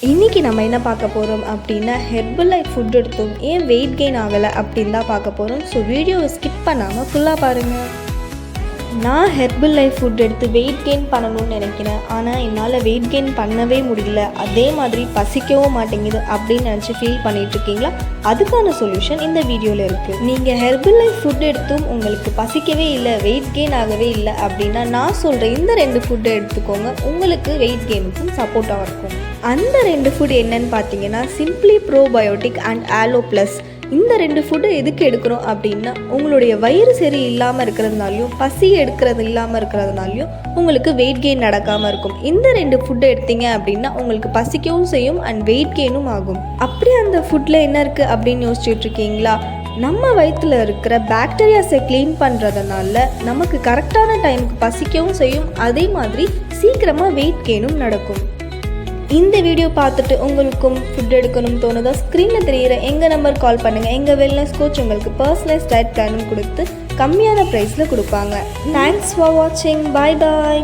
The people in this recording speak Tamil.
இன்றைக்கி நம்ம என்ன பார்க்க போகிறோம் அப்படின்னா ஹெர்பல் லைஃப் ஃபுட் எடுத்தோம் ஏன் வெயிட் கெயின் ஆகலை அப்படின்னு தான் பார்க்க போகிறோம். ஸோ வீடியோவை ஸ்கிப் பண்ணாமல் ஃபுல்லாக பாருங்கள். நான் ஹெர்பல் லைஃப் ஃபுட் எடுத்து வெயிட் கெயின் பண்ணணும்னு நினைக்கிறேன். ஆனால் என்னால் வெயிட் கெயின் பண்ணவே முடியல, அதே மாதிரி பசிக்கவும் மாட்டேங்குது அப்படின்னு நினச்சி ஃபீல் பண்ணிகிட்ருக்கீங்களா? அதுக்கான சொல்யூஷன் இந்த வீடியோவில் இருக்குது. நீங்கள் ஹெர்பல் லைஃப் ஃபுட் எடுத்தும் உங்களுக்கு பசிக்கவே இல்லை, வெயிட் கெயின் ஆகவே இல்லை அப்படின்னா நான் சொல்கிற இந்த 2 ஃபுட்டை எடுத்துக்கோங்க. உங்களுக்கு வெயிட் கெயினுக்கும் சப்போர்ட்டாக இருக்கும். அந்த 2 ஃபுட் என்னன்னு பார்த்தீங்கன்னா simply probiotic and aloe plus. இந்த 2 ஃபுட்டு எதுக்கு எடுக்கிறோம் அப்படின்னா உங்களுடைய வயிறு சரி இல்லாமல் இருக்கிறதுனாலையும் பசி எடுக்கிறது இல்லாமல் இருக்கிறதுனாலையும் உங்களுக்கு வெயிட் கெயின் நடக்காமல் இருக்கும். இந்த 2 ஃபுட்டு எடுத்தீங்க அப்படின்னா உங்களுக்கு பசிக்கவும் செய்யும் அண்ட் வெயிட் கெயினும் ஆகும். அப்படியே அந்த ஃபுட்டில் என்ன இருக்குது அப்படின்னு யோசிச்சுட்டு இருக்கீங்களா? நம்ம வயிற்றில் இருக்கிற பாக்டீரியாஸை க்ளீன் பண்ணுறதுனால நமக்கு கரெக்டான டைமுக்கு பசிக்கவும் செய்யும், அதே மாதிரி சீக்கிரமாக வெயிட் கெயினும் நடக்கும். இந்த வீடியோ பார்த்துட்டு உங்களுக்கும் ஃபுட் எடுக்கணும்னு தோணுதா? ஸ்க்ரீனில் தெரிகிற எங்கள் நம்பர் கால் பண்ணுங்கள். எங்கள் வெல்னஸ் கோச் உங்களுக்கு பர்சனலைஸ் டயட் பிளானும் கொடுத்து கம்மியான ப்ரைஸில் கொடுப்பாங்க. தேங்க்ஸ் ஃபார் வாட்சிங். பாய் பாய்.